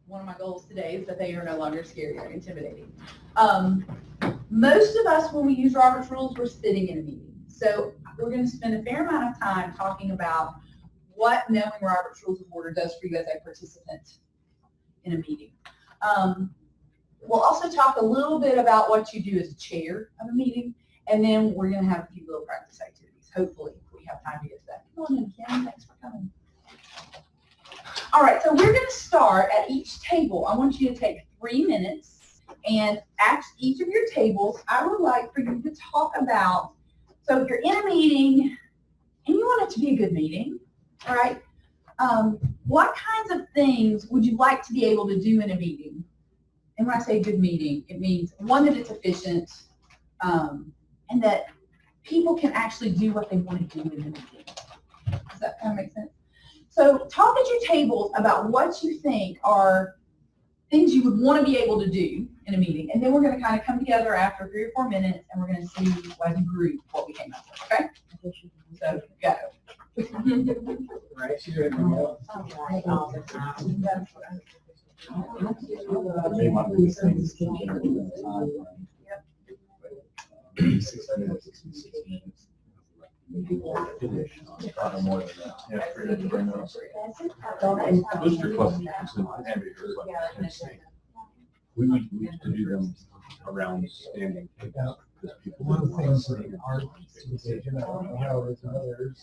one of my goals today is that they are no longer scary or intimidating. Most of us, when we use Robert's Rules, we're sitting in a meeting. So we're going to spend a fair amount of time talking about what knowing Robert's Rules of Order does for you as a participant in a meeting. We'll also talk a little bit about what you do as a chair of a meeting, and then we're going to have a few little practice activities. Hopefully, if we have time to get to that. Come on in, Kim. Thanks for coming. All right, so we're going to start at each table. I want you to take 3 minutes, and at each of your tables, I would like for you to talk about, so if you're in a meeting and you want it to be a good meeting, all right, what kinds of things would you like to be able to do in a meeting? And when I say good meeting, it means, one, that it's efficient, and that people can actually do what they want to do in the meeting. Does that kind of make sense? So talk at your tables about what you think are things you would want to be able to do in a meeting. And then we're going to kind of come together after 3 or 4 minutes, and we're going to see as a group what we came up with, okay? So go. Right, she's ready to go. We need to do them around standing. One of the things that our organization, I don't know how it is in others,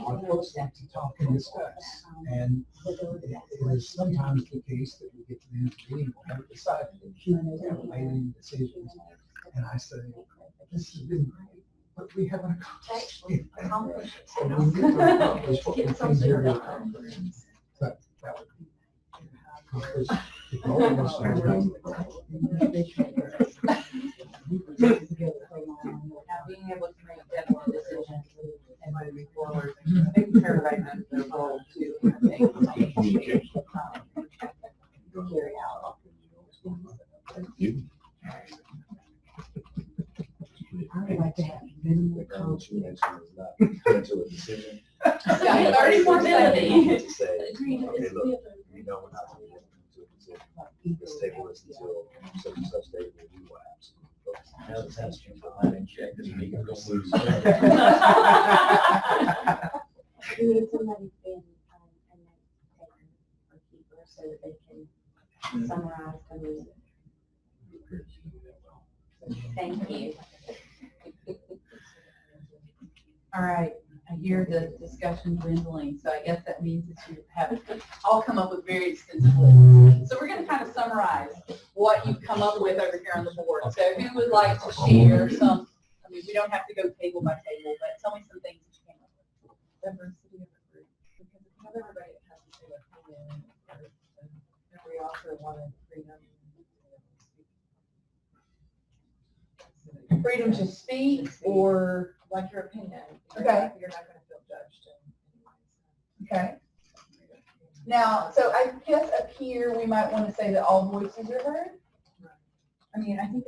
our folks like to talk and discuss. And it is sometimes the case that we get to the end of the meeting, we haven't decided, we haven't made any decisions. And I say, this has been great, but we haven't accomplished anything. So we need to accomplish what we came here to accomplish. But that would be accomplish the goal of our service. Now, being able to make definite decisions and moving forward, making sure everybody knows their role too. Carry out. I would like to have minimal confidence into a decision. Yeah, 30 more minutes. To say, okay, look, we know we're not going to get into a decision. Let's table this until such and such date, we'll do what happens. Now this has to be fine and check this meeting. We need somebody in a note taker or keeper so that they can summarize the meeting. Thank you. All right, I hear the discussion dwindling, so I guess that means that you have all come up with very extensive lists. So we're going to kind of summarize what you've come up with over here on the board. So who would like to share some, I mean, we don't have to go table by table, but tell me some things that you came up with. Diversity of the group, because if you have everybody that has to say their opinion, and we also wanted freedom. Freedom to speak or, Like your opinion. Okay. You're not going to feel judged in any way. okay. Now, so I guess up here, we might want to say that all voices are heard. I mean, I think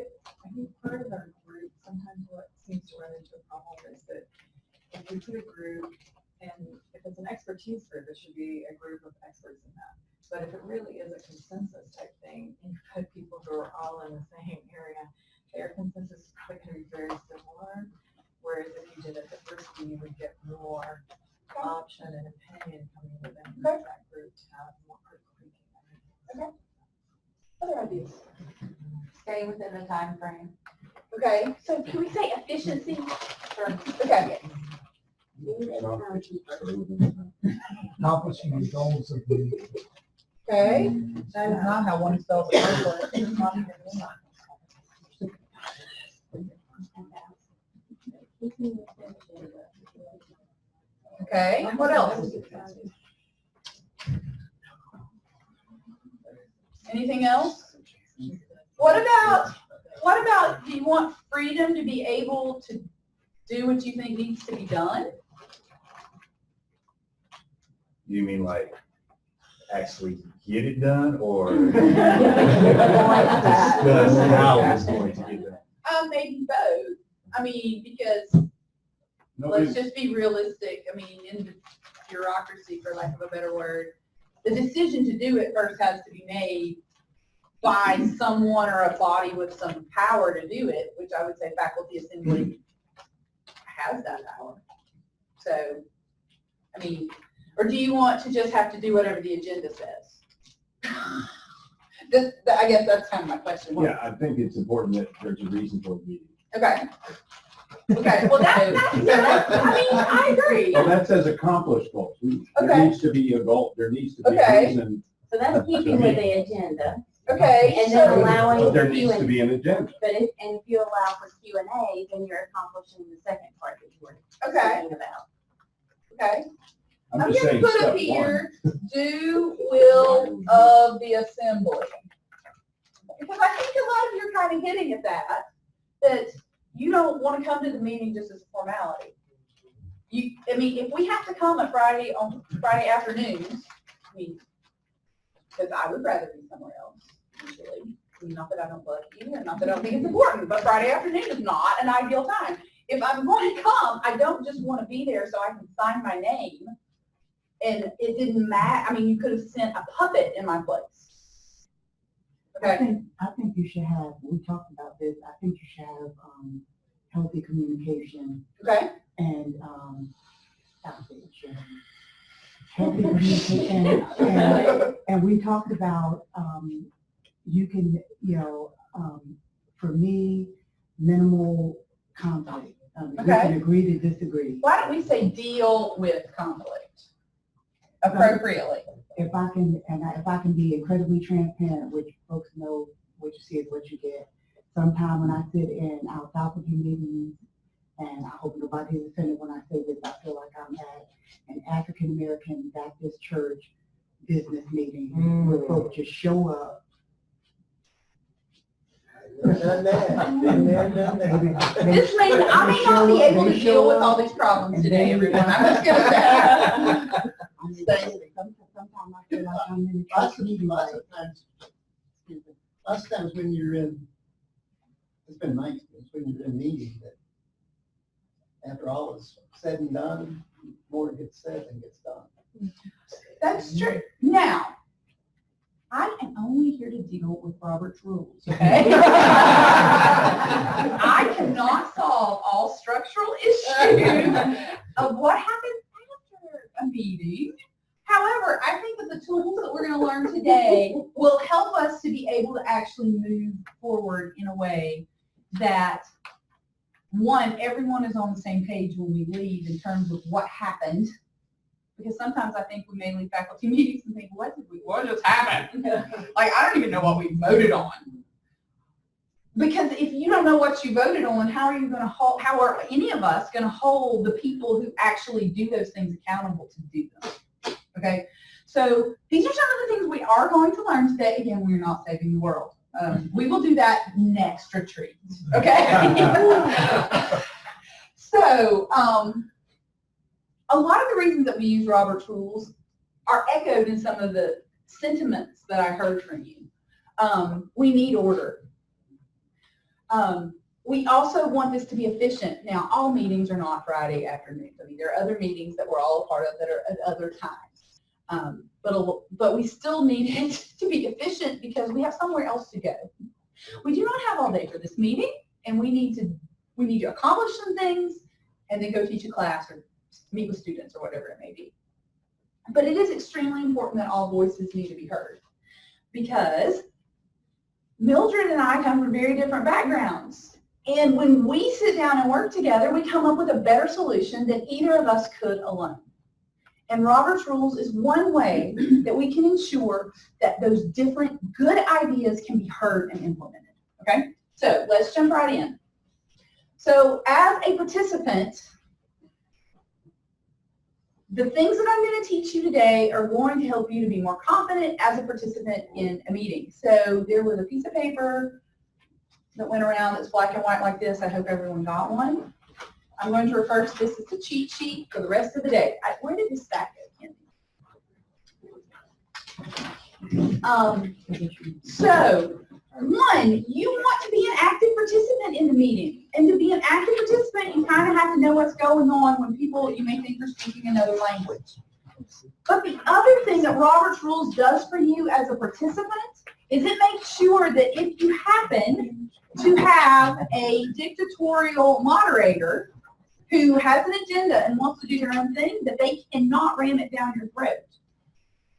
part of our group, sometimes what seems to run into a problem is that if we put a group, and if it's an expertise group, it should be a group of experts in that. But if it really is a consensus type thing, and you put people who are all in the same area, their consensus is probably going to be very similar. Whereas if you did it diversity, you would get more option and opinion coming within that group to have more critical thinking. Other ideas? Stay within the time frame. Okay, so can we say efficiency? Sure. Okay. Accomplishing the goals of the meeting. Okay, that is not how one spells it. Okay, what else? Anything else? What about, do you want freedom to be able to do what you think needs to be done? You mean like actually get it done or Like that. discuss how it's going to get done? Maybe both. I mean, because let's Nobody's, just be realistic. I mean, in the bureaucracy, for lack of a better word, the decision to do it first has to be made by someone or a body with some power to do it, which I would say faculty assembly has that power. So, I mean, or do you want to just have to do whatever the agenda says? I guess that's kind of my question. Yeah, I think it's important that there's a reason for the meeting. Okay. Okay, well, that's, I mean, I agree. Well, that says accomplished goals. There Okay. needs to be a goal, there needs to be Okay. a reason. So that's keeping with the agenda, Okay, and then so, allowing There for needs to Q&A. be an agenda. But if you allow for Q&A, then you're accomplishing the second part that you were okay, speaking about. okay. I'm I'm just gonna saying put step up one. here, do will of the assembly. Because I think a lot of you are kind of hitting at that you don't want to come to the meeting just as a formality. I mean, if we have to come on Friday afternoons, I mean, because I would rather be somewhere else, usually. I mean, not that I don't love you, and not that I don't think it's important, but Friday afternoon is not an ideal time. If I'm going to come, I don't just want to be there so I can sign my name. And it didn't matter. I mean, you could have sent a puppet in my place. Okay. I think you should have, we talked about this, I think you should have, healthy communication Okay. and, healthy communication, and we talked about, you can, for me, minimal conflict. We Okay. can agree to disagree. Why don't we say deal with conflict appropriately? If I can be incredibly transparent, which folks know what you see is what you get. Sometime when I sit in our faculty meetings, and I hope nobody is offended when I say this, I feel like I'm at an African American Baptist church business meeting where folks just show up. Done that. Been there, done that. This may, I may not be able to deal with all these problems today, everyone. I'm just gonna say. I'm just saying, sometimes I feel like I'm in a church meeting. Lots of times when you're in, it's been my experience, when you're in a meeting that after all is said and done, more gets said than gets done. That's true. Now, I am only here to deal with Robert's rules, okay? I cannot solve all structural issues of what happens after a meeting. However, I think that the tools that we're going to learn today will help us to be able to actually move forward in a way that, one, everyone is on the same page when we leave in terms of what happened. Because sometimes I think we may leave faculty meetings and think, what just happened? Like, I don't even know what we voted on. Because if you don't know what you voted on, how are any of us going to hold the people who actually do those things accountable to do them? Okay? So these are some of the things we are going to learn today. Again, we're not saving the world. We will do that next retreat. Okay? So, a lot of the reasons that we use Robert's rules are echoed in some of the sentiments that I heard from you. We need order. We also want this to be efficient. Now, all meetings are not Friday afternoons. I mean, there are other meetings that we're all a part of that are at other times. But we still need it to be efficient because we have somewhere else to go. We do not have all day for this meeting, and we need to accomplish some things and then go teach a class or meet with students or whatever it may be. But it is extremely important that all voices need to be heard because Mildred and I come from very different backgrounds. And when we sit down and work together, we come up with a better solution than either of us could alone. And Robert's Rules is one way that we can ensure that those different good ideas can be heard and implemented. Okay? So let's jump right in. So as a participant, the things that I'm going to teach you today are going to help you to be more confident as a participant in a meeting. So there was a piece of paper that went around that's black and white like this. I hope everyone got one. I'm going to refer to this as the cheat sheet for the rest of the day. Where did this stack go, Kenzie? So, one, you want to be an active participant in the meeting. And to be an active participant, you kind of have to know what's going on when people, you may think, are speaking another language. But the other thing that Robert's Rules does for you as a participant is it makes sure that if you happen to have a dictatorial moderator who has an agenda and wants to do their own thing, that they cannot ram it down your throat.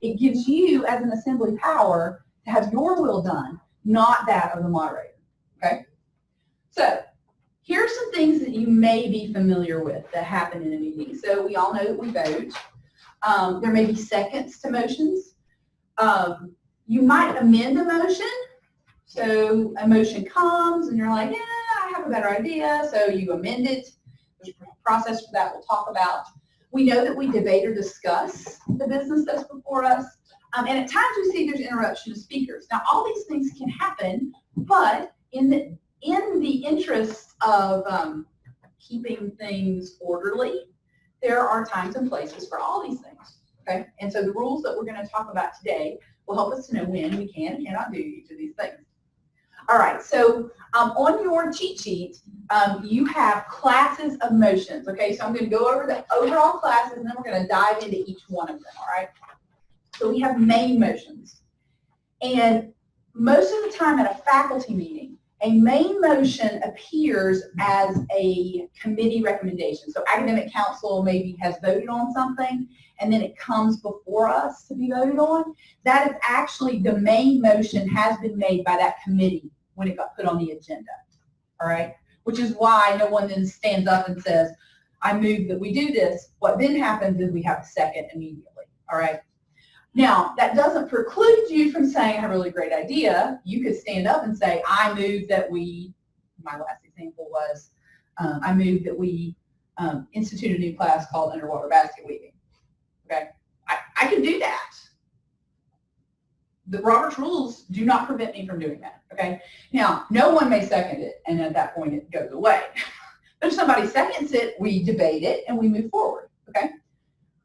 It gives you, as an assembly power, to have your will done, not that of the moderator, okay? So, here are some things that you may be familiar with that happen in a meeting. So we all know that we vote. There may be seconds to motions. You might amend a motion. So a motion comes and you're like, yeah, I have a better idea. So you amend it. There's a process for that we'll talk about. We know that we debate or discuss the business that's before us. And at times we see there's interruption of speakers. Now all these things can happen, but in the interest of keeping things orderly, there are times and places for all these things, okay? And so the rules that we're going to talk about today will help us to know when we can and cannot do each of these things. All right, so on your cheat sheet, you have classes of motions, okay? So I'm going to go over the overall classes, and then we're going to dive into each one of them, all right? So we have main motions. And most of the time at a faculty meeting, a main motion appears as a committee recommendation. So academic council maybe has voted on something, and then it comes before us to be voted on. That is actually the main motion has been made by that committee when it got put on the agenda, all right? Which is why no one then stands up and says, I move that we do this. What then happens is we have a second immediately, all right? Now, that doesn't preclude you from saying, I have a really great idea. You could stand up and say, I move that we, my last example was, I move that we institute a new class called underwater basket weaving. Okay? I can do that. The Robert's Rules do not prevent me from doing that. Okay? Now, no one may second it, and at that point it goes away. But if somebody seconds it, we debate it, and we move forward. Okay?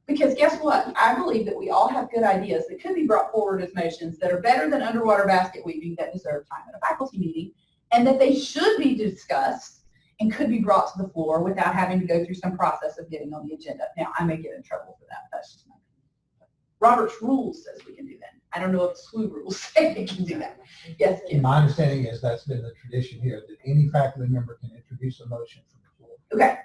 Because guess what? I believe that we all have good ideas that could be brought forward as motions that are better than underwater basket weaving that deserve time at a faculty meeting, and that they should be discussed and could be brought to the floor without having to go through some process of getting on the agenda. Now, I may get in trouble for that. That's just my opinion. Robert's Rules says we can do that. I don't know if SWU rules say we can do that. Yes, Kim. My understanding is that's been the tradition here, that any faculty member can introduce a motion from the floor. Okay.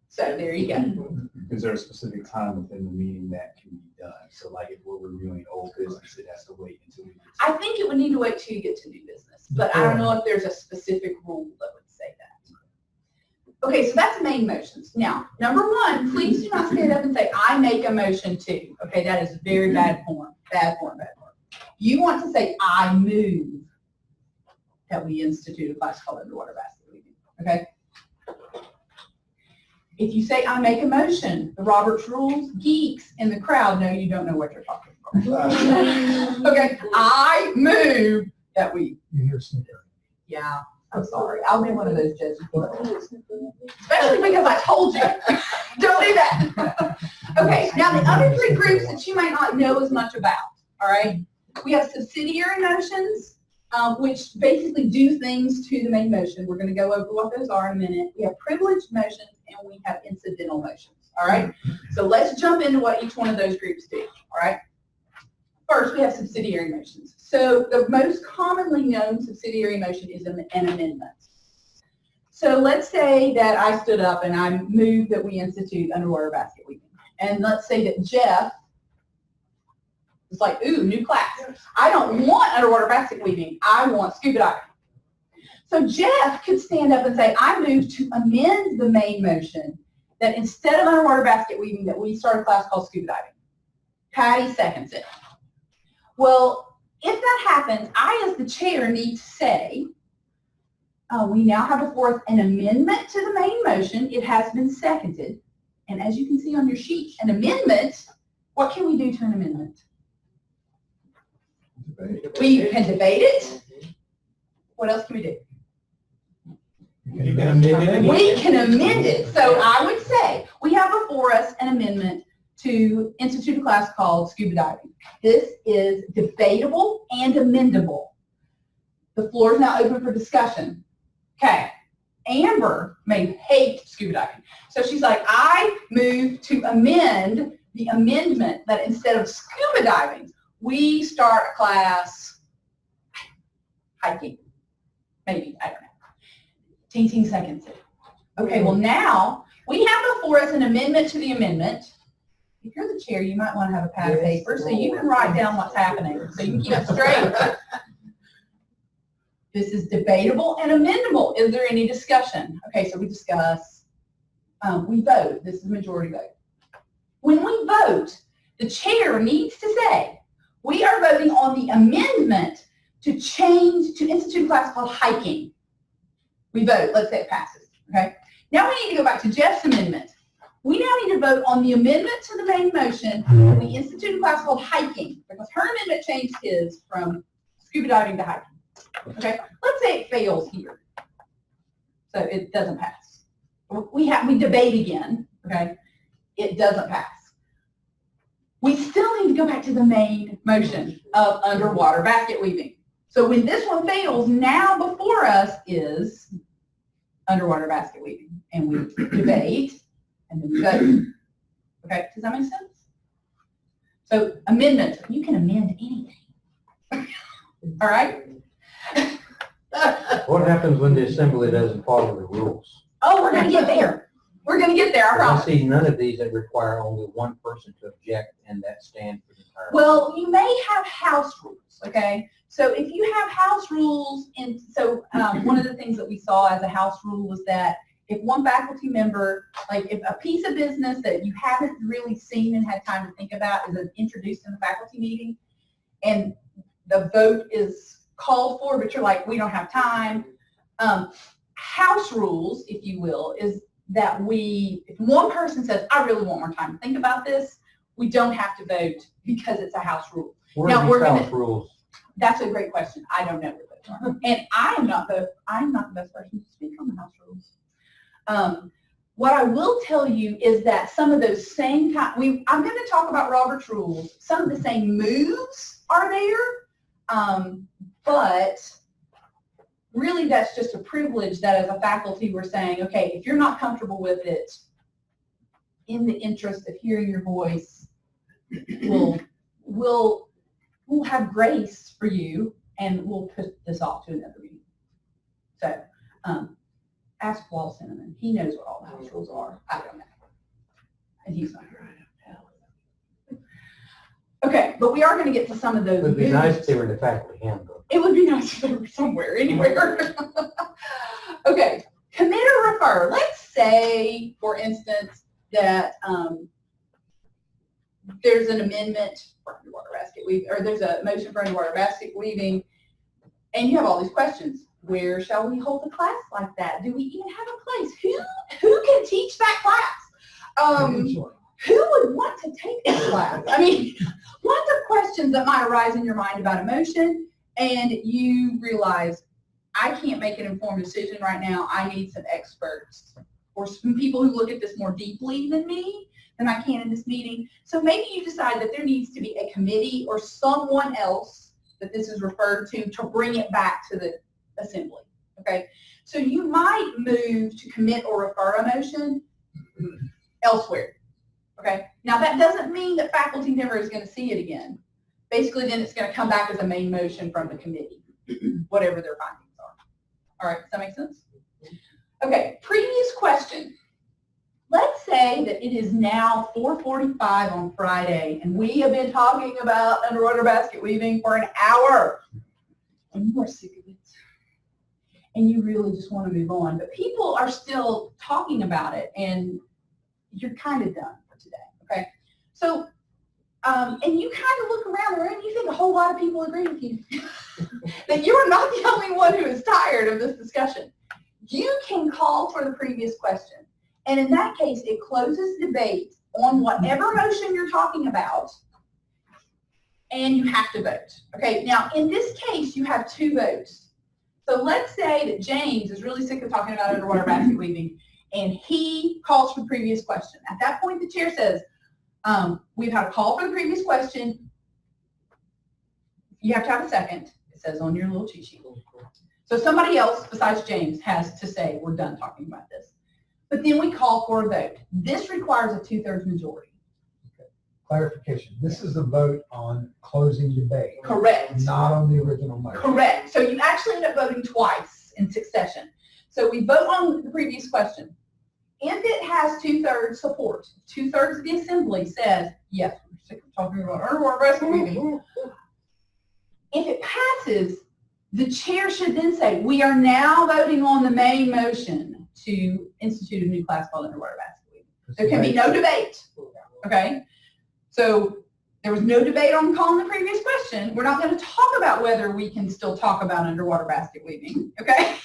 So there you go. Is there a specific time within the meeting that can be done? So like if we're reviewing old business, it has to wait until we get to I think it would need to wait till you get to new business, but I don't know if there's a specific rule that would say that. Okay, so that's main motions. Now, number one, please do not stand up and say, I make a motion to. Okay, that is very bad form, bad form, bad form. You want to say, I move that we institute a class called underwater basket weaving. Okay? If you say, I make a motion, the Robert's Rules geeks in the crowd know you don't know what you're talking about. Okay, I move that we. You hear snickering. Yeah, I'm sorry. I'll be one of those judges. Especially because I told you. Don't do that. Okay, now the other three groups that you might not know as much about, all right? We have subsidiary motions, which basically do things to the main motion. We're going to go over what those are in a minute. We have privileged motions, and we have incidental motions, all right? So let's jump into what each one of those groups do, all right? First, we have subsidiary motions. So the most commonly known subsidiary motion is an amendment. So let's say that I stood up and I moved that we institute underwater basket weaving. And let's say that Jeff was like, ooh, new class. I don't want underwater basket weaving. I want scuba diving. So Jeff could stand up and say, I move to amend the main motion that instead of underwater basket weaving that we start a class called scuba diving. Patty seconds it. Well, if that happens, I as the chair need to say, we now have before us an amendment to the main motion. It has been seconded. And as you can see on your sheet, an amendment, what can we do to an amendment? We can debate it. What else can we do? You can amend it. We can amend it. So I would say we have before us an amendment to institute a class called scuba diving. This is debatable and amendable. The floor is now open for discussion. Okay. Amber may hate scuba diving. So she's like, I move to amend the amendment that instead of scuba diving, we start a class hiking. Maybe, I don't know. 18 seconds. Okay, well now, we have before us an amendment to the amendment. If you're the chair, you might want to have a pad of paper so you can write down what's happening, so you can keep it straight. This is debatable and amendable. Is there any discussion? Okay, so we discuss, we vote. This is majority vote. When we vote, the chair needs to say, we are voting on the amendment to change, to institute a class called hiking. We vote, let's say it passes, okay? Now we need to go back to Jeff's amendment. We now need to vote on the amendment to the main motion. We institute a class called hiking because her amendment changed his from scuba diving to hiking. Okay, let's say it fails here. So it doesn't pass. We debate again, okay? It doesn't pass. We still need to go back to the main motion of underwater basket weaving. So when this one fails, now before us is underwater basket weaving. And we debate and then we vote. Okay, does that make sense? So amendments, you can amend anything. All right? What happens when the assembly doesn't follow the rules? Oh, we're going to get there. We're going to get there, I I promise. see none of these that require only one person to object and that stand for the entire. Well, you may have house rules, okay? So if you have house rules, and so one of the things that we saw as a house rule was that if one faculty member, like if a piece of business that you haven't really seen and had time to think about is introduced in the faculty meeting, and the vote is called for, but you're like, we don't have time. House rules, if you will, is that if one person says, I really want more time to think about this, we don't have to vote because it's a house rule. Where Now, are these house rules? That's a great question. I don't know what those are. And I'm not the best person to speak on the house rules. What I will tell you is that some of those same I'm going to talk about Robert's rules. Some of the same moves are there, but really that's just a privilege that as a faculty we're saying, okay, if you're not comfortable with it, in the interest of hearing your voice, we'll have grace for you and we'll put this off to another meeting. So ask Paul Cinnamon. He knows what all the house rules are. I don't know. And he's not here. Okay, but we are going to get to some of those. It would be nice if they were in the faculty handbook. It would be nice if they were somewhere, anywhere. Okay, commit or refer. Let's say, for instance, that there's an amendment for underwater basket weaving, or there's a motion for underwater basket weaving, and you have all these questions. Where shall we hold a class like that? Do we even have a place? Who can teach that class? Who would want to take this class? I mean, lots of questions that might arise in your mind about a motion, and you realize, I can't make an informed decision right now. I need some experts or some people who look at this more deeply than me, than I can in this meeting. So maybe you decide that there needs to be a committee or someone else that this is referred to bring it back to the assembly, okay? So you might move to commit or refer a motion elsewhere, okay? Now that doesn't mean that faculty never is going to see it again. Basically then it's going to come back as a main motion from the committee, whatever their findings are. All right, does that make sense? Okay, previous question. Let's say that it is now 4:45 on Friday and we have been talking about underwater basket weaving for an hour and you are sick of it and you really just want to move on, but people are still talking about it and you're kind of done for today, okay? So, and you kind of look around the room and you think a whole lot of people agree with you, that you are not the only one who is tired of this discussion. You can call for the previous question. And in that case, it closes debate on whatever motion you're talking about, and you have to vote. Okay, now in this case, you have two votes. So let's say that James is really sick of talking about underwater basket weaving, and he calls for the previous question. At that point, the chair says, we've had a call for the previous question. You have to have a second. It says on your little cheat sheet. So somebody else besides James has to say, we're done talking about this. But then we call for a vote. This requires a 2/3 majority. clarification, this is a vote on closing debate, Correct. not on the original motion. Correct. So you actually end up voting twice in succession. So we vote on the previous question. If it has 2/3 support, 2/3 of the assembly says, yes, we're sick of talking about underwater breastfeeding. If it passes, the chair should then say, we are now voting on the main motion to institute a new class called underwater basket weaving. There can be no debate, okay? So there was no debate on calling the previous question. We're not going to talk about whether we can still talk about underwater basket weaving, okay?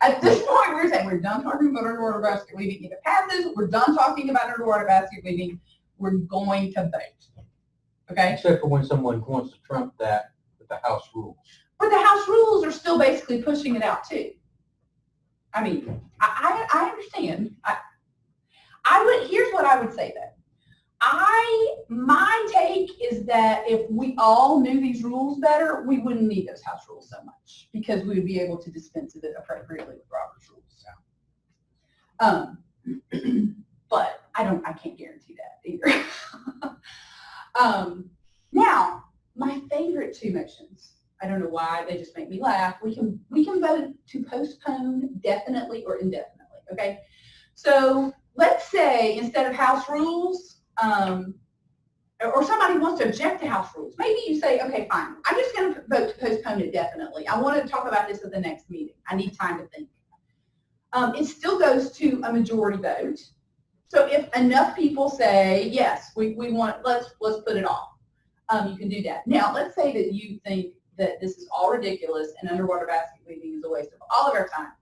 At this point, we're saying we're done talking about underwater basket weaving. If it passes, we're done talking about underwater basket weaving. We're going to vote, okay? Except for when someone wants to trump that with the House rules. But the House rules are still basically pushing it out too. I mean, I understand. Here's what I would say though. My take is that if we all knew these rules better, we wouldn't need those House rules so much because we would be able to dispense with it appropriately with Robert's rules. But I can't guarantee that either. Now, my favorite two motions. I don't know why, they just make me laugh. We can vote to postpone definitely or indefinitely, okay? So let's say instead of House rules, or somebody wants to object to House rules, maybe you say, okay, fine, I'm just going to vote to postpone it definitely. I want to talk about this at the next meeting. I need time to think. It still goes to a majority vote. So if enough people say, yes, we want, let's put it off, you can do that. Now, let's say that you think that this is all ridiculous and underwater basket weaving is a waste of all of our time.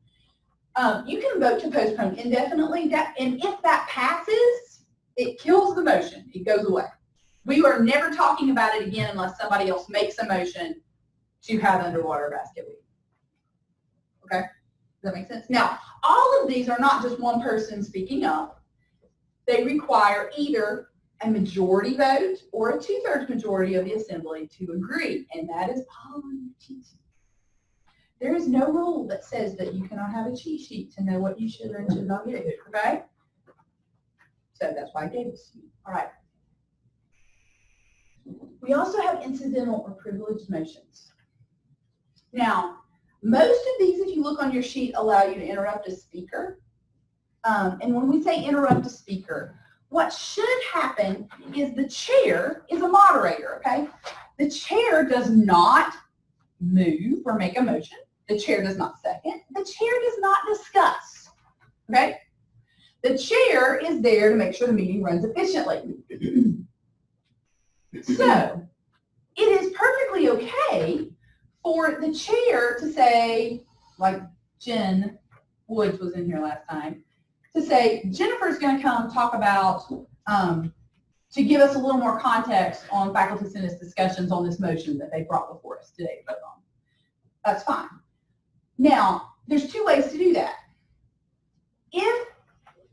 You can vote to postpone indefinitely, and if that passes, it kills the motion. It goes away. We are never talking about it again unless somebody else makes a motion to have underwater basket weaving. Okay? Does that make sense? Now, all of these are not just one person speaking up. They require either a majority vote or a 2/3 majority of the assembly to agree, and that is parliamentary. There is no rule that says that you cannot have a cheat sheet to know what you should or should not do, okay? So that's why I gave this to you. All right. We also have incidental or privileged motions. Now, most of these, if you look on your sheet, allow you to interrupt a speaker. And when we say interrupt a speaker, what should happen is the chair is a moderator, okay? The chair does not move or make a motion. The chair does not second. The chair does not discuss, okay? The chair is there to make sure the meeting runs efficiently. So, it is perfectly okay for the chair to say, like Jen Woods was in here last time, to say, Jennifer's going to come talk about, to give us a little more context on Faculty Senate's discussions on this motion that they brought before us today to vote on. That's fine. Now, there's two ways to do that. If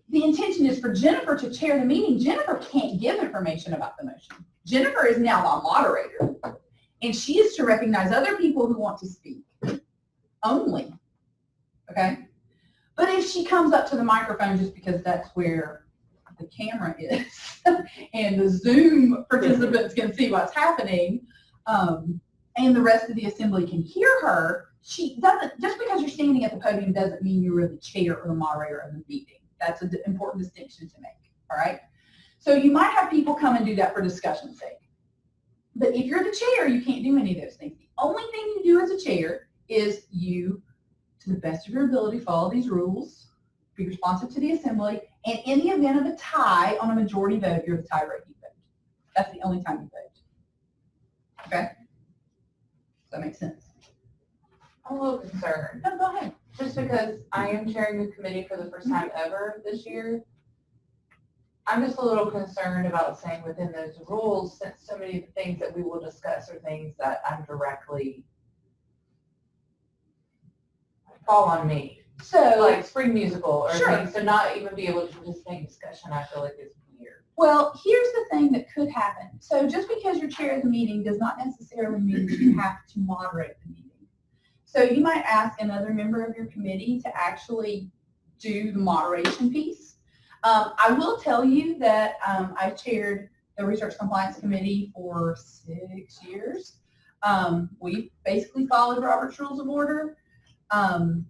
the intention is for Jennifer to chair the meeting, Jennifer can't give information about the motion. Jennifer is now the moderator, and she is to recognize other people who want to speak only, okay? But if she comes up to the microphone just because that's where the camera is and the Zoom participants can see what's happening, and the rest of the assembly can hear her, she doesn't, just because you're standing at the podium doesn't mean you're the chair or the moderator of the meeting. That's an important distinction to make, all right? So you might have people come and do that for discussion's sake. But if you're the chair, you can't do any of those things. The only thing you do as a chair is you, to the best of your ability, follow these rules, be responsive to the assembly, and in the event of a tie on a majority vote, you're the tie-breaking vote. That's the only time you vote. Okay? Does that make sense? I'm a little concerned, No, go ahead. just because I am chairing the committee for the first time ever this year. I'm just a little concerned about saying within those rules, since so many of the things that we will discuss are things that I'm directly fall on me. So, Like spring musical or Sure. things, to not even be able to participate in discussion, I feel like is weird. well, here's the thing that could happen. So just because you're chair of the meeting does not necessarily mean that you have to moderate the meeting. So you might ask another member of your committee to actually do the moderation piece. I will tell you that I chaired the Research Compliance Committee for 6 years. We basically followed Robert's Rules of Order. And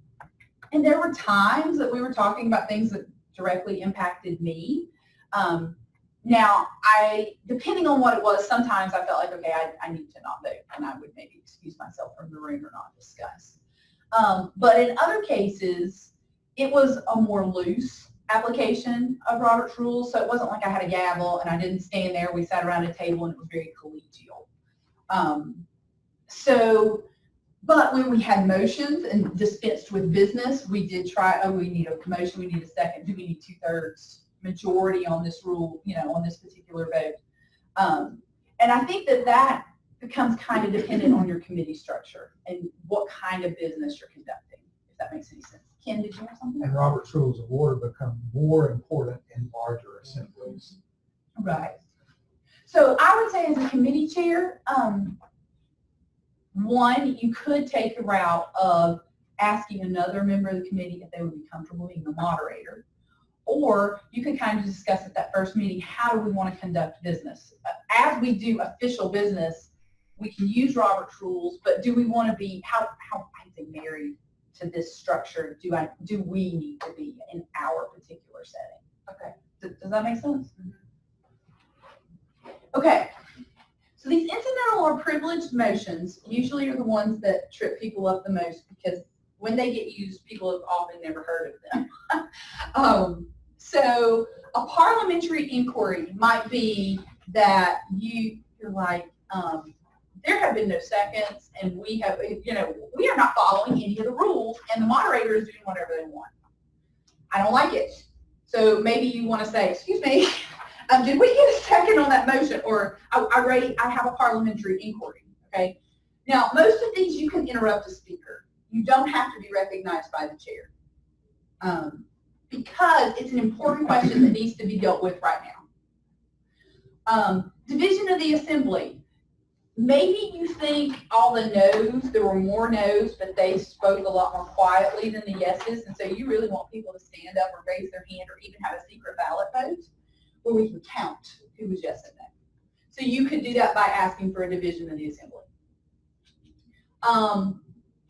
there were times that we were talking about things that directly impacted me. Now, depending on what it was, sometimes I felt like, okay, I need to not vote, and I would maybe excuse myself from the room or not discuss. But in other cases, it was a more loose application of Robert's Rules, so it wasn't like I had a gavel and I didn't stand there. We sat around a table and it was very collegial. But when we had motions and dispensed with business, we did try, oh, we need a motion, we need a second, do we need 2/3 majority on this rule, on this particular vote? And I think that becomes kind of dependent on your committee structure and what kind of business you're conducting, if that makes any sense. Ken, did you have something? And Robert's Rules of Order become more important in larger assemblies. Right. So I would say as a committee chair, one, you could take the route of asking another member of the committee if they would be comfortable being the moderator. Or you could kind of discuss at that first meeting, how do we want to conduct business? As we do official business, we can use Robert's Rules, but do we want to be, how I think, married to this structure do we need to be in our particular setting? Okay, does that make sense? Okay, so these incidental or privileged motions usually are the ones that trip people up the most because when they get used, people have often never heard of them. So a parliamentary inquiry might be that you're like, there have been no seconds, and we are not following any of the rules, and the moderator is doing whatever they want. I don't like it. So maybe you want to say, excuse me, did we get a second on that motion? Or I have a parliamentary inquiry, okay? Now, most of these you can interrupt a speaker. You don't have to be recognized by the chair because it's an important question that needs to be dealt with right now. Division of the assembly. Maybe you think all the no's, there were more no's, but they spoke a lot more quietly than the yeses, and so you really want people to stand up or raise their hand or even have a secret ballot vote where we can count who was yes and no. So you could do that by asking for a division of the assembly.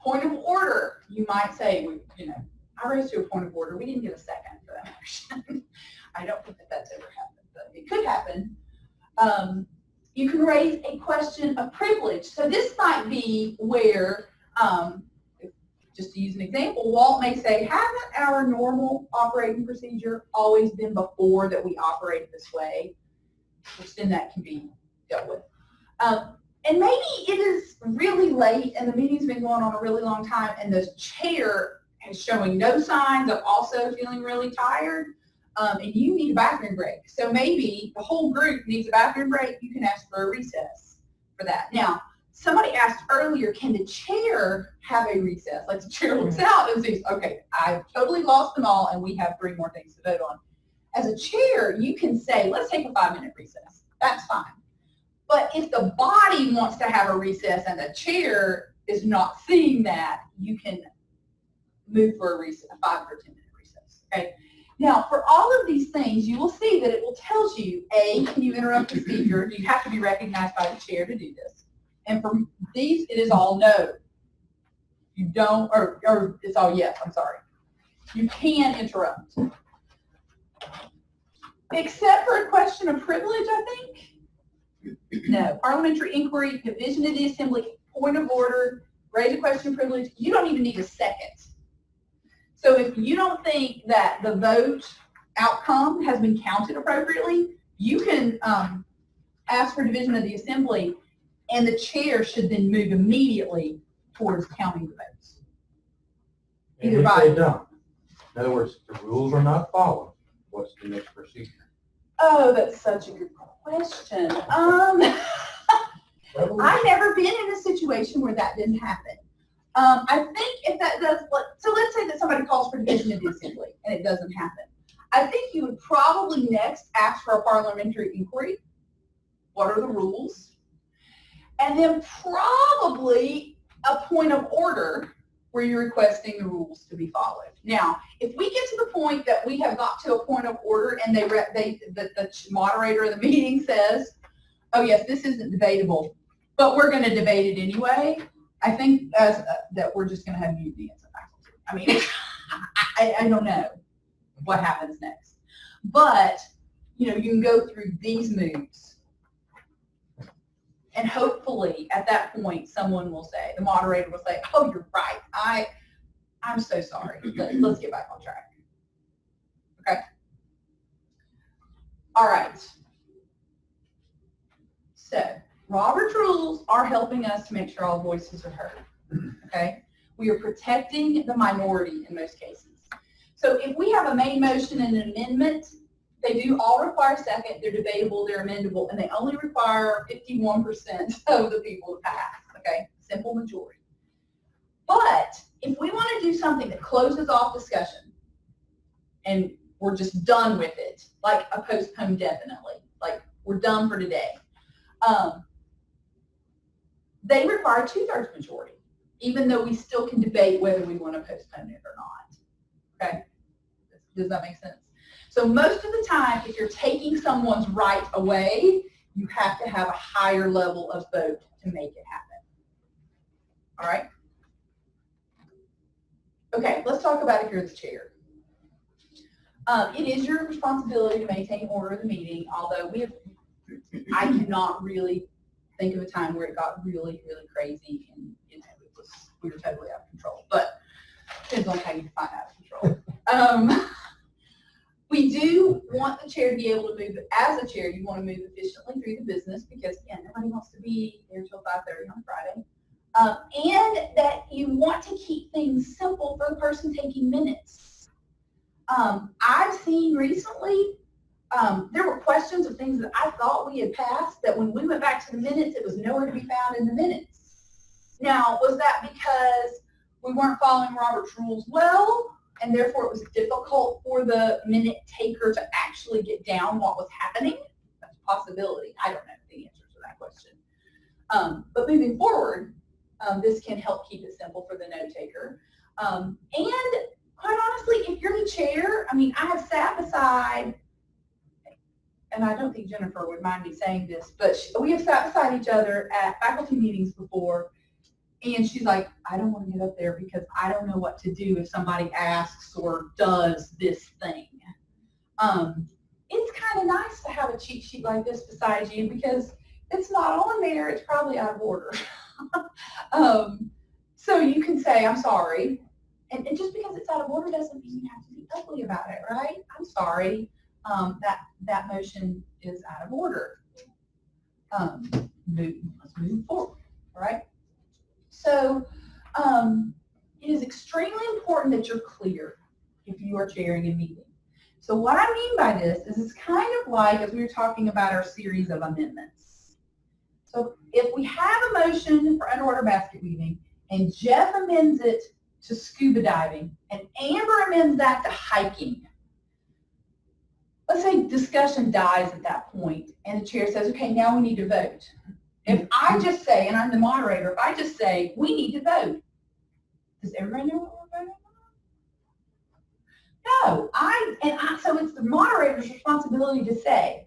Point of order, you might say, I raised you a point of order. We didn't get a second for that motion. I don't think that that's ever happened, but it could happen. You can raise a question of privilege. So this might be where, just to use an example, Walt may say, haven't our normal operating procedure always been before that we operate this way? Which then that can be dealt with. And maybe it is really late and the meeting's been going on a really long time and the chair is showing no signs of also feeling really tired. And you need a bathroom break. So maybe the whole group needs a bathroom break. You can ask for a recess for that. Now, somebody asked earlier, can the chair have a recess? Like the chair looks out and says, okay, I've totally lost them all and we have 3 more things to vote on. As a chair, you can say, let's take a 5-minute recess. That's fine. But if the body wants to have a recess and the chair is not seeing that, you can move for a recess, a 5 or 10-minute recess. Okay. Now, for all of these things, you will see that it will tell you, A, can you interrupt the speaker? You have to be recognized by the chair to do this. And for these, it is all no. You don't, or it's all yes, I'm sorry. You can interrupt. Except for a question of privilege, I think. No. Parliamentary inquiry, division of the assembly, point of order, raise a question of privilege. You don't even need a second. So if you don't think that the vote outcome has been counted appropriately, you can ask for division of the assembly, and the chair should then move immediately towards counting the votes. And if they don't, in other words, the rules are not followed, what's the next procedure? Oh, that's such a good question. I've never been in a situation where that didn't happen. I think if that does, so let's say that somebody calls for division of the assembly and it doesn't happen. I think you would probably next ask for a parliamentary inquiry. What are the rules? And then probably a point of order where you're requesting the rules to be followed. Now, if we get to the point that we have got to a point of order and the moderator of the meeting says, oh yes, this isn't debatable, but we're going to debate it anyway, I think that we're just going to have mutiny as a faculty. I mean, I don't know what happens next. But, you know, you can go through these moves. And hopefully, at that point, someone will say, the moderator will say, oh, you're right. I'm so sorry. Let's get back on track. Okay? All right. So, Robert's rules are helping us to make sure all voices are heard. Okay? We are protecting the minority in most cases. So, if we have a main motion and an amendment, they do all require a second, they're debatable, they're amendable, and they only require 51% of the people to pass, okay? Simple majority. But if we want to do something that closes off discussion and we're just done with it, like a postpone definitely, like we're done for today, they require a 2/3 majority, even though we still can debate whether we want to postpone it or not, okay? Does that make sense? So most of the time, if you're taking someone's right away, you have to have a higher level of vote to make it happen. All right? Okay, let's talk about if you're the chair. It is your responsibility to maintain order of the meeting, although I cannot really think of a time where it got really, really crazy and we were totally out of control. But depends on how you define out of control. We do want the chair to be able to move, as a chair, you want to move efficiently through the business because, again, nobody wants to be there till 5:30 on Friday. And that you want to keep things simple for the person taking minutes. I've seen recently, there were questions of things that I thought we had passed that when we went back to the minutes, it was nowhere to be found in the minutes. Now, was that because we weren't following Robert's rules well? And therefore it was difficult for the minute taker to actually get down what was happening? That's a possibility. I don't know the answer to that question. But moving forward, this can help keep it simple for the note taker. And quite honestly, if you're the chair, I mean, I have sat beside, and I don't think Jennifer would mind me saying this, but we have sat beside each other at faculty meetings before. And she's like, I don't want to get up there because I don't know what to do if somebody asks or does this thing. It's kind of nice to have a cheat sheet like this beside you because it's not on there, it's probably out of order. So you can say, I'm sorry. And just because it's out of order doesn't mean you have to be ugly about it, right? I'm sorry, that motion is out of order. Let's move forward, all right? So it is extremely important that you're clear if you are chairing a meeting. So what I mean by this is it's kind of like, as we were talking about our series of amendments. So if we have a motion for underwater basket weaving and Jeff amends it to scuba diving and Amber amends that to hiking, let's say discussion dies at that point and the chair says, okay, now we need to vote. If I just say, and I'm the moderator, if I just say, we need to vote, does everybody know what we're voting on? No, so it's the moderator's responsibility to say,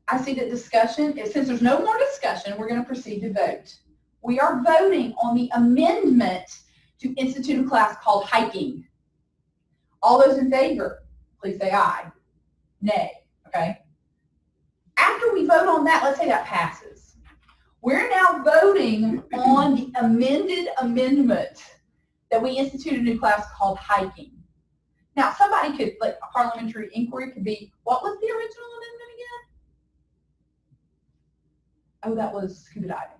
I see that discussion, since there's no more discussion, we're going to proceed to vote. We are voting on the amendment to institute a class called hiking. All those in favor, please say aye. Nay, okay? After we vote on that, let's say that passes. We're now voting on the amended amendment that we institute a new class called hiking. Now, somebody could, like a parliamentary inquiry could be, what was the original amendment again? Oh, that was scuba diving.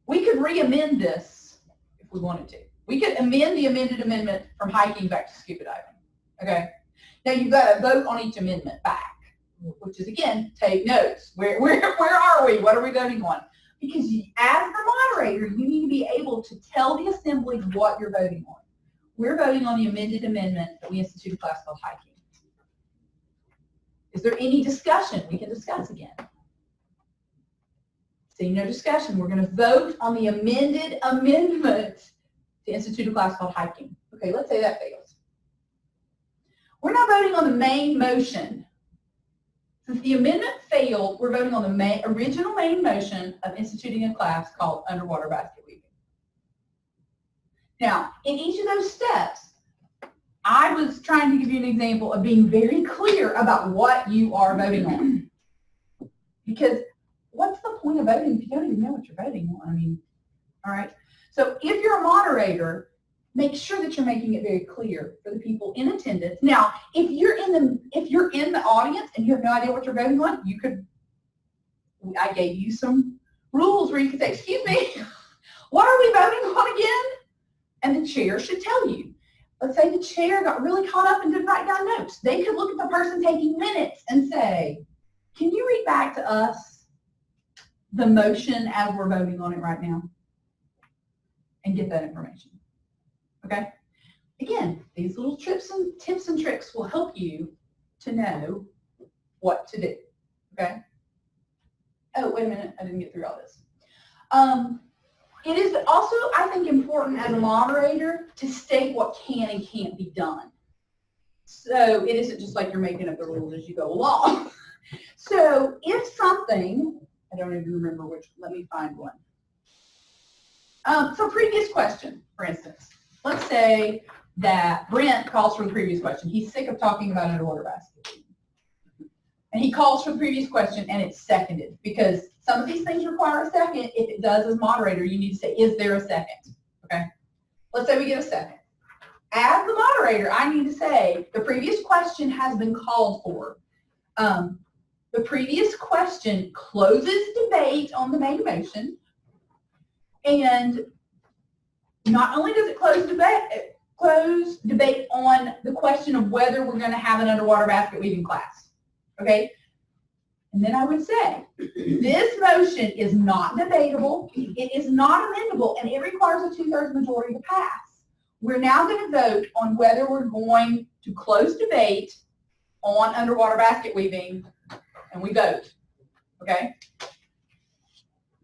We could re-amend this if we wanted to. We could amend the amended amendment from hiking back to scuba diving, okay? Now, you've got to vote on each amendment back, which is, again, take notes. Where are we? What are we voting on? Because as the moderator, you need to be able to tell the assembly what you're voting on. We're voting on the amended amendment that we institute a class called hiking. Is there any discussion we can discuss again? Seeing no discussion, we're going to vote on the amended amendment to institute a class called hiking. Okay, let's say that fails. We're not voting on the main motion. Since the amendment failed, we're voting on the original main motion of instituting a class called underwater basket weaving. Now, in each of those steps, I was trying to give you an example of being very clear about what you are voting on. Because what's the point of voting if you don't even know what you're voting on? I mean, all right. So if you're a moderator, make sure that you're making it very clear for the people in attendance. Now, if you're in the audience and you have no idea what you're voting on, I gave you some rules where you could say, excuse me, what are we voting on again? And the chair should tell you. Let's say the chair got really caught up and didn't write down notes. They could look at the person taking minutes and say, can you read back to us the motion as we're voting on it right now? And get that information. Okay? Again, these little tips and tricks will help you to know what to do. Okay? Oh, wait a minute. I didn't get through all this. It is also, I think, important as a moderator to state what can and can't be done. So it isn't just like you're making up the rules as you go along. So if something, I don't even remember which, let me find one. So previous question, for instance. Let's say that Brent calls for the previous question. He's sick of talking about underwater basket. And he calls for the previous question and it's seconded because some of these things require a second. If it does, as moderator, you need to say, is there a second? Okay? Let's say we get a second. As the moderator, I need to say, the previous question has been called for. The previous question closes debate on the main motion. And not only does it close debate on the question of whether we're going to have an underwater basket weaving class. Okay? And then I would say, this motion is not debatable, it is not amendable, and it requires a 2/3 majority to pass. We're now going to vote on whether we're going to close debate on underwater basket weaving, and we vote. Okay?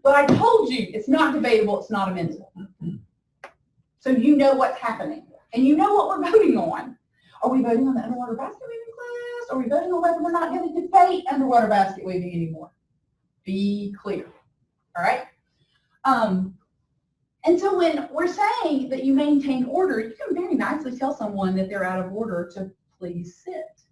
But I told you it's not debatable, it's not amendable. So you know what's happening, and you know what we're voting on. Are we voting on the underwater basket weaving class? Are we voting on whether we're not going to debate underwater basket weaving anymore? Be clear. All right? And so when we're saying that you maintain order, you can very nicely tell someone that they're out of order to please sit.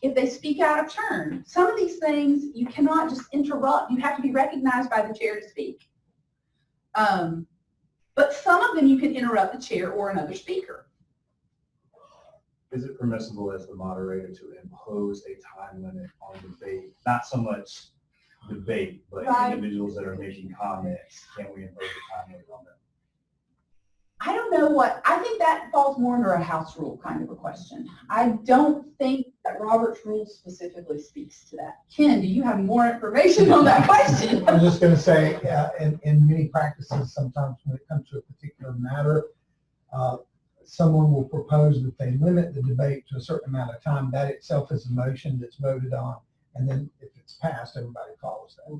If they speak out of turn, some of these things you cannot just interrupt. You have to be recognized by the chair to speak. But some of them you can interrupt the chair or another speaker. Is it permissible as the moderator to impose a time limit on debate? Not so much debate, but Right. individuals that are making comments, can we impose a time limit on them? I don't know what, I think that falls more under a house rule kind of a question. I don't think that Robert's rule specifically speaks to that. Ken, do you have more information on that question? I was just going to say, in many practices, sometimes when it comes to a particular matter, someone will propose that they limit the debate to a certain amount of time. That itself is a motion that's voted on, and then if it's passed, everybody follows that.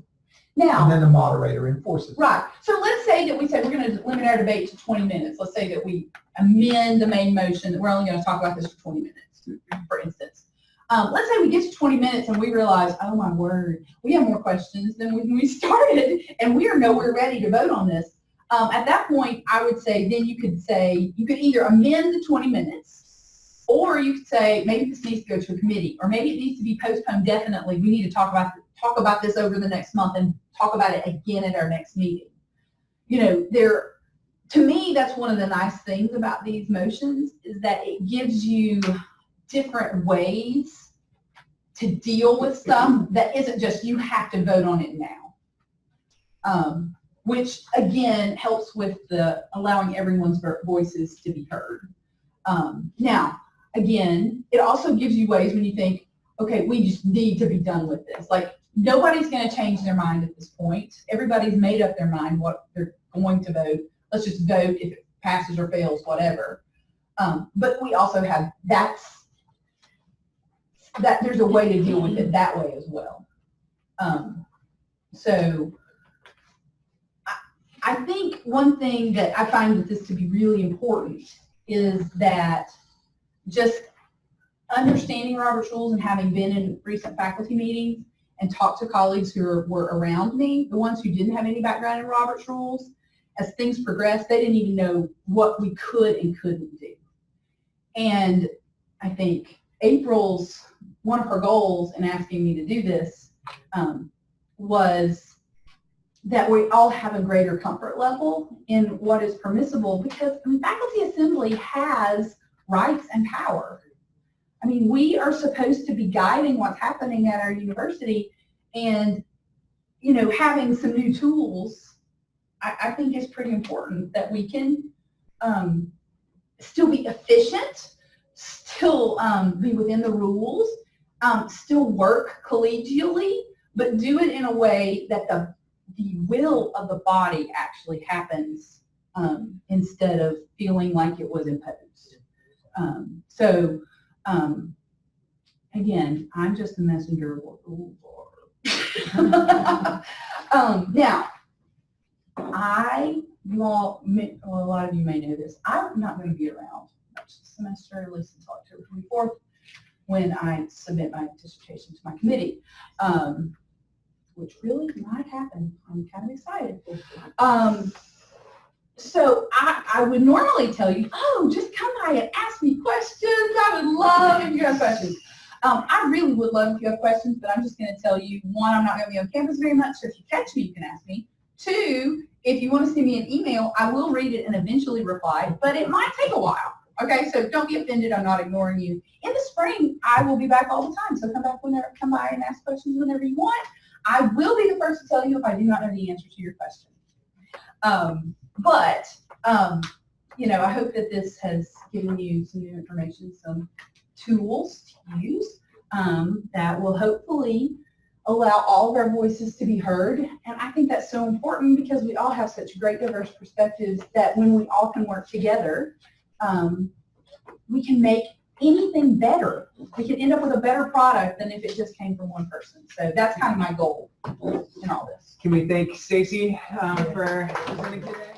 Now, And then the moderator enforces it. right. So let's say that we say we're going to limit our debate to 20 minutes. Let's say that we amend the main motion that we're only going to talk about this for 20 minutes, for instance. Let's say we get to 20 minutes and we realize, oh my word, we have more questions than when we started and we are nowhere ready to vote on this. At that point, I would say then you could either amend the 20 minutes or you could say maybe this needs to go to a committee or maybe it needs to be postponed definitely. We need to talk about this over the next month and talk about it again at our next meeting. You know, to me, that's one of the nice things about these motions is that it gives you different ways to deal with stuff that isn't just you have to vote on it now. Which again helps with allowing everyone's voices to be heard. Now, again, it also gives you ways when you think, okay, we just need to be done with this. Like, nobody's going to change their mind at this point. Everybody's made up their mind what they're going to vote. Let's just vote if it passes or fails, whatever. But we also have there's a way to deal with it that way as well. So I think one thing that I find with this to be really important is that just understanding Robert's rules and having been in recent faculty meetings and talked to colleagues who were around me, the ones who didn't have any background in Robert's rules, as things progressed, they didn't even know what we could and couldn't do. And I think one of her goals in asking me to do this was that we all have a greater comfort level in what is permissible, because faculty assembly has rights and power. I mean, we are supposed to be guiding what's happening at our university, and, you know, having some new tools, I think is pretty important, that we can still be efficient, still be within the rules, still work collegially, but do it in a way that the will of the body actually happens instead of feeling like it was imposed. Again, I'm just a messenger of what the rules are. Now, a lot of you may know this, I'm not going to be around much this semester, at least until October 24th, when I submit my dissertation to my committee, which really might happen. I'm kind of excited. So I would normally tell you, oh, just come by and ask me questions. I would love if you have questions. I really would love if you have questions, but I'm just going to tell you, one, I'm not going to be on campus very much, so if you catch me, you can ask me. Two, if you want to send me an email, I will read it and eventually reply, but it might take a while. Okay, so don't be offended. I'm not ignoring you. In the spring, I will be back all the time, so come by and ask questions whenever you want. I will be the first to tell you if I do not know the answer to your question. You know, I hope that this has given you some new information, some tools to use that will hopefully allow all of our voices to be heard. And I think that's so important, because we all have such great diverse perspectives that when we all can work together, we can make anything better. We can end up with a better product than if it just came from one person. So that's kind of my goal in all this. Can we thank Staci for presenting today?